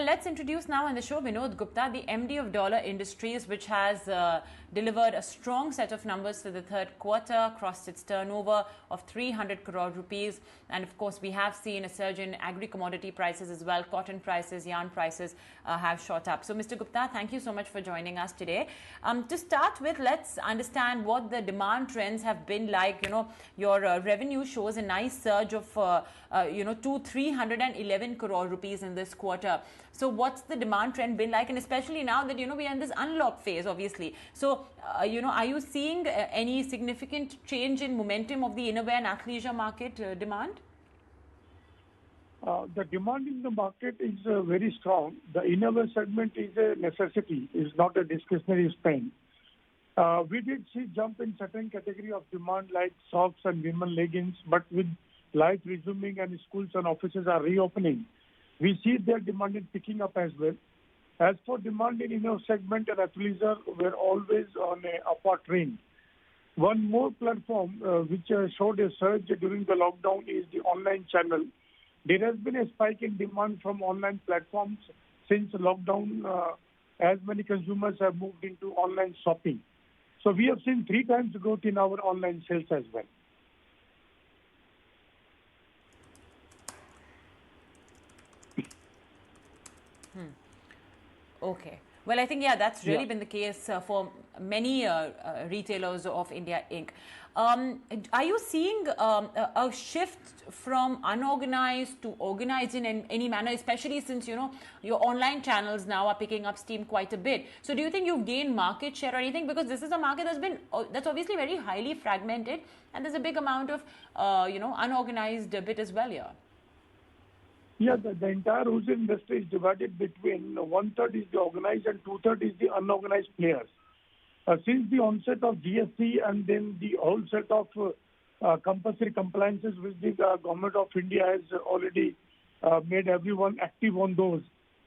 Let's introduce now on the show Vinod Gupta, the MD of Dollar Industries, which has delivered a strong set of numbers for the third quarter, crossed its turnover of 300 crore rupees. And of course, we have seen a surge in agri-commodity prices as well. Cotton prices, yarn prices have shot up. So, Mr. Gupta, thank you so much for joining us today. To start with, let's understand what the demand trends have been like. Your revenue shows a nice surge of, to 311 crore rupees in this quarter. So what's the demand trend been like? And especially now that, we are in this unlock phase, obviously. So, are you seeing any significant change in momentum of the innerwear and athleisure market demand? The demand in the market is very strong. The innerwear segment is a necessity, is not a discretionary spend. We did see jump in certain category of demand like socks and women leggings, but with life resuming and schools and offices are reopening, we see their demand is picking up as well. As for demand in inner segment and athleisure, we're always on a upward trend. One more platform which showed a surge during the lockdown is the online channel. There has been a spike in demand from online platforms since lockdown, as many consumers have moved into online shopping. So we have seen 3 times growth in our online sales as well. Okay. Well, I think, that's really been the case for many retailers of India Inc. Are you seeing a shift from unorganized to organized in any manner, especially since, your online channels now are picking up steam quite a bit? So do you think you've gained market share or anything? Because this is a market that's obviously very highly fragmented, and there's a big amount of, unorganized bit as well here. Yeah, the entire hosiery industry is divided between 1/3 is the organized and 2/3 is the unorganized players. Since the onset of GST and then the whole set of compulsory compliances which the government of India has already made everyone active on those.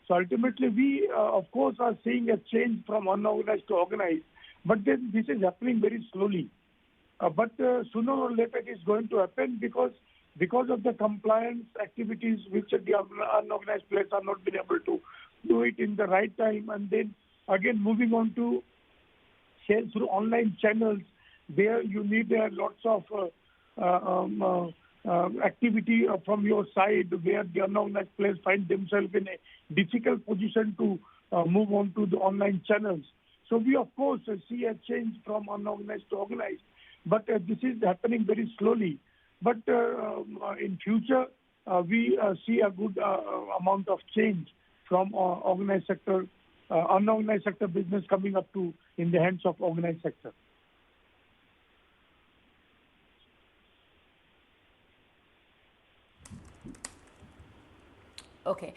So ultimately we, of course, are seeing a change from unorganized to organized, but then this is happening very slowly. But sooner or later it is going to happen because of the compliance activities which the unorganized players are not been able to do it in the right time. And then again moving on to sales through online channels, there you need lots of activity from your side where the unorganized players find themselves in a difficult position to move on to the online channels. So we of course see a change from unorganized to organized, but this is happening very slowly. But in future, we see a good amount of change from organized sector, unorganized sector business coming up to in the hands of organized sector. Okay.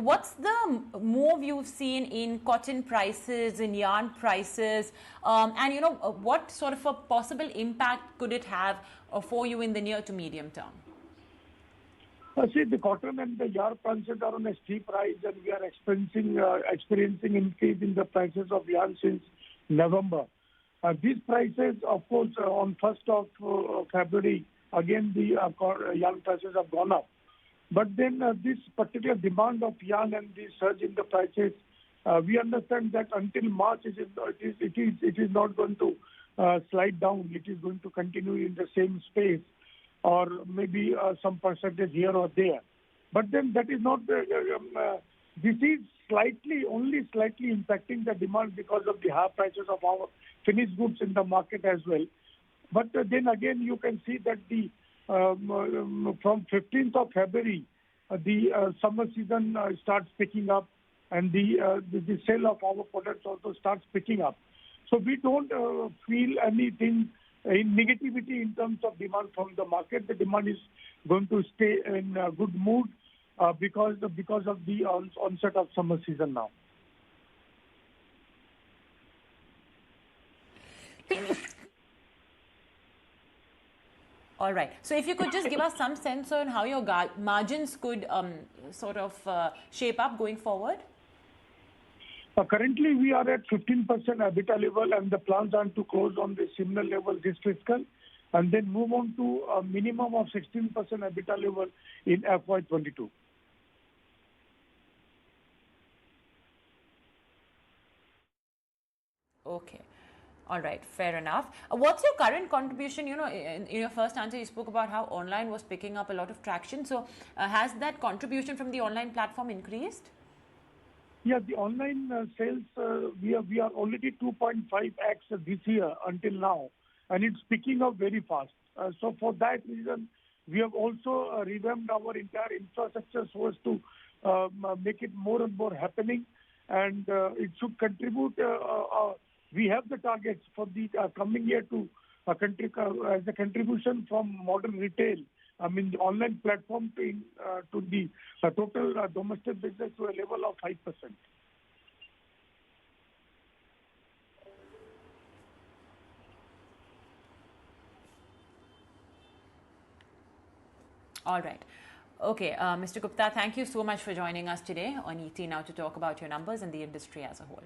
What's the move you've seen in cotton prices, in yarn prices, and what sort of a possible impact could it have for you in the near to medium term? See, the cotton and the yarn prices are on a steep rise, and we are experiencing increase in the prices of yarn since November. These prices, of course, on 1st of February, again the yarn prices have gone up. But then this particular demand of yarn and the surge in the prices, we understand that until March it is not going to slide down. It is going to continue in the same space, or maybe some percentage here or there. But then that is not. This is only slightly impacting the demand because of the high prices of our finished goods in the market as well. But then again, you can see that the from 15th of February, the summer season starts picking up, and the sale of our products also starts picking up. So we don't feel anything in negativity in terms of demand from the market. The demand is going to stay in a good mood because of the onset of summer season now. All right. So if you could just give us some sense on how your margins could sort of shape up going forward. Currently, we are at 15% EBITDA level, and the plans are to close on the similar level this fiscal, and then move on to a minimum of 16% EBITDA level in FY22. Okay. All right, fair enough. What's your current contribution? In your first answer, you spoke about how online was picking up a lot of traction. So, has that contribution from the online platform increased? Yeah, the online sales, we are already 2.5x this year until now, and it's picking up very fast. So for that reason, we have also revamped our entire infrastructure so as to make it more and more happening, and it should contribute. We have the targets for the coming year to as a contribution from modern retail. I mean, the online platform to the total domestic business to a level of 5%. All right. Okay, Mr. Gupta, thank you so much for joining us today on ET Now to talk about your numbers and the industry as a whole.